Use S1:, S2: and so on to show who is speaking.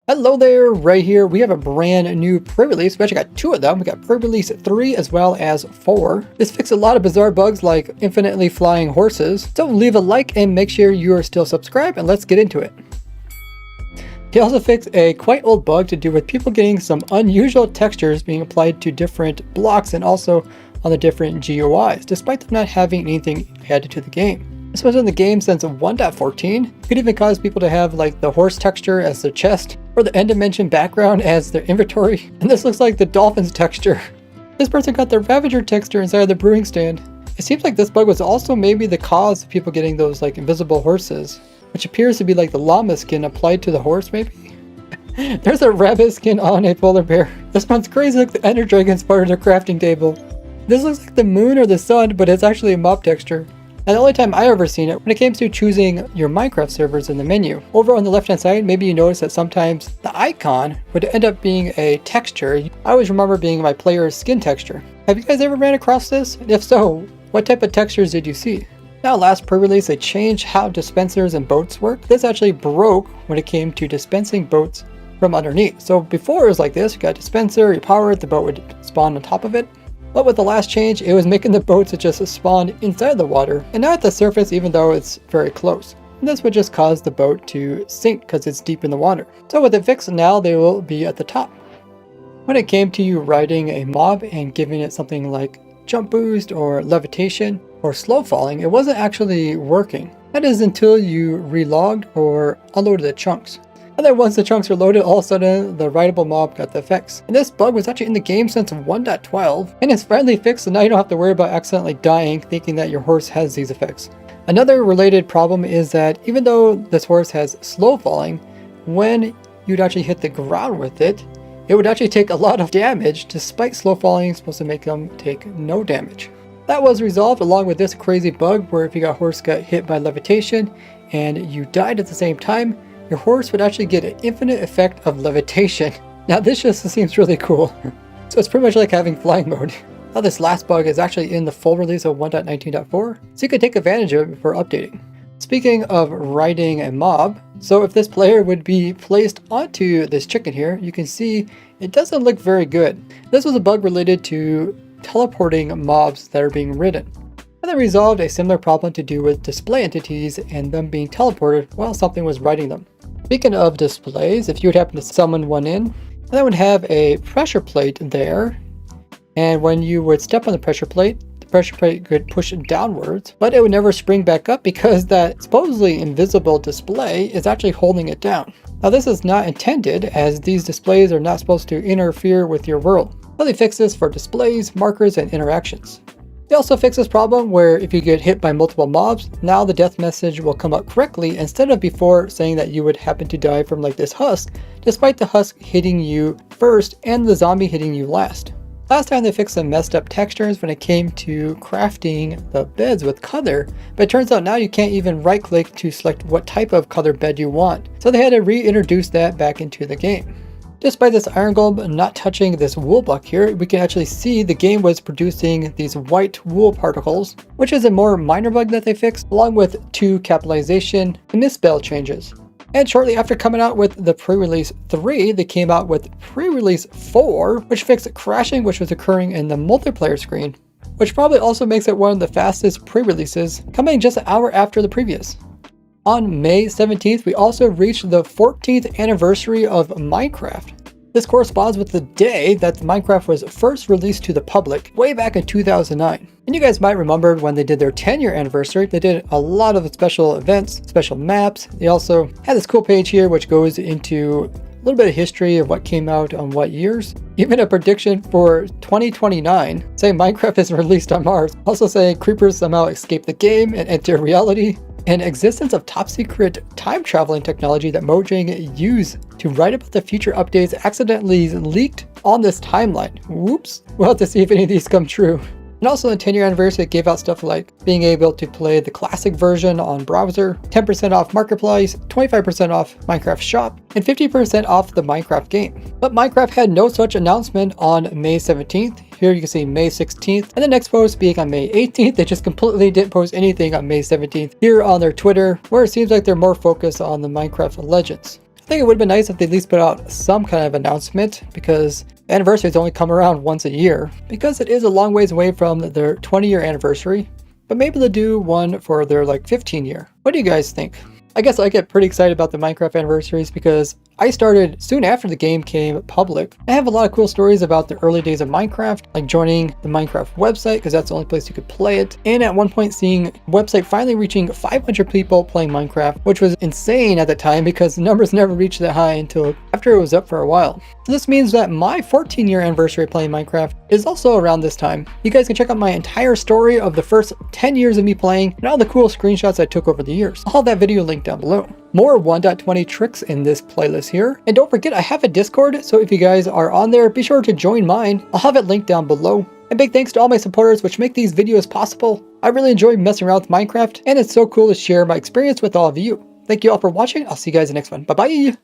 S1: Hello there, right here. We have a brand new pre-release. We actually got two of them. We got pre-release 3 as well as 4. This fixed a lot of bizarre bugs like infinitely flying horses. So leave a like and make sure you are still subscribed, and let's get into it. He also fixed a quite old bug to do with people getting some unusual textures being applied to different blocks and also on the different GUIs, despite them not having anything added to the game. This was in the game since 1.14. It could even cause people to have like the horse texture as their chest, or the end dimension background as their inventory. And this looks like the dolphin's texture. This person got the Ravager texture inside of the brewing stand. It seems like this bug was also maybe the cause of people getting those like invisible horses, which appears to be like the llama skin applied to the horse maybe. There's a rabbit skin on a polar bear. This one's crazy like the Ender Dragon's part of their crafting table. This looks like the moon or the sun, but it's actually a mob texture. And the only time I ever seen it when it came to choosing your Minecraft servers in the menu. Over on the left hand side, maybe you notice that sometimes the icon would end up being a texture. I always remember being my player's skin texture. Have you guys ever ran across this? And if so, what type of textures did you see? Now last pre-release they changed how dispensers and boats work. This actually broke when it came to dispensing boats from underneath. So before it was like this, you got a dispenser, you power it, the boat would spawn on top of it. But with the last change, it was making the boats just spawn inside the water and not at the surface even though it's very close. And this would just cause the boat to sink because it's deep in the water. So with it fixed now, they will be at the top. When it came to you riding a mob and giving it something like jump boost or levitation or slow falling, it wasn't actually working. That is until you relogged or unloaded the chunks. And then once the chunks were loaded, all of a sudden the rideable mob got the effects. And this bug was actually in the game since 1.12 and it's finally fixed, so now you don't have to worry about accidentally dying thinking that your horse has these effects. Another related problem is that even though this horse has slow falling, when you'd actually hit the ground with it, it would actually take a lot of damage despite slow falling supposed to make them take no damage. That was resolved along with this crazy bug where if your horse got hit by levitation and you died at the same time, your horse would actually get an infinite effect of levitation. Now this just seems really cool. So it's pretty much like having flying mode. Now this last bug is actually in the full release of 1.19.4, so you can take advantage of it before updating. Speaking of riding a mob, so if this player would be placed onto this chicken here, you can see it doesn't look very good. This was a bug related to teleporting mobs that are being ridden. And they resolved a similar problem to do with display entities and them being teleported while something was riding them. Speaking of displays, if you would happen to summon one in, that would have a pressure plate there. And when you would step on the pressure plate could push downwards, but it would never spring back up because that supposedly invisible display is actually holding it down. Now this is not intended as these displays are not supposed to interfere with your world. So they fixed this for displays, markers, and interactions. They also fixed this problem where if you get hit by multiple mobs, now the death message will come up correctly instead of before saying that you would happen to die from like this husk, despite the husk hitting you first and the zombie hitting you last. Last time they fixed some messed up textures when it came to crafting the beds with color, but it turns out now you can't even right click to select what type of color bed you want. So they had to reintroduce that back into the game. Despite this iron golem not touching this wool block here, we can actually see the game was producing these white wool particles, which is a more minor bug that they fixed, along with 2 capitalization and misspell changes. And shortly after coming out with the pre-release 3, they came out with pre-release 4, which fixed crashing which was occurring in the multiplayer screen, which probably also makes it one of the fastest pre-releases, coming just an hour after the previous. On May 17th, we also reached the 14th anniversary of Minecraft. This corresponds with the day that Minecraft was first released to the public, way back in 2009. And you guys might remember when they did their 10-year anniversary, they did a lot of special events, special maps. They also had this cool page here which goes into a little bit of history of what came out on what years. Even a prediction for 2029, saying Minecraft is released on Mars. Also saying creepers somehow escape the game and enter reality. And existence of top secret time traveling technology that Mojang used to write about the future updates accidentally leaked on this timeline. Whoops. We'll have to see if any of these come true. And also on the 10-year anniversary, it gave out stuff like being able to play the classic version on browser, 10% off Marketplace, 25% off Minecraft Shop, and 50% off the Minecraft game. But Minecraft had no such announcement on May 17th. Here you can see May 16th, and the next post being on May 18th. They just completely didn't post anything on May 17th here on their Twitter, where it seems like they're more focused on the Minecraft Legends. think it would have been nice if they at least put out some kind of announcement, because anniversaries only come around once a year, because it is a long ways away from their 20-year anniversary. But maybe they'll do one for their like 15-year. What do you guys think? I guess I get pretty excited about the Minecraft anniversaries because I started soon after the game came public. I have a lot of cool stories about the early days of Minecraft, like joining the Minecraft website because that's the only place you could play it. And at one point seeing the website finally reaching 500 people playing Minecraft, which was insane at the time because the numbers never reached that high until after it was up for a while. So this means that my 14-year anniversary playing Minecraft is also around this time. You guys can check out my entire story of the first 10 years of me playing and all the cool screenshots I took over the years. I'll have that video linked down below. More 1.20 tricks in this playlist here. And don't forget, I have a Discord, so if you guys are on there, be sure to join mine. I'll have it linked down below. And big thanks to all my supporters which make these videos possible. I really enjoy messing around with Minecraft, and it's so cool to share my experience with all of you. Thank you all for watching. I'll see you guys in the next one. Bye-bye!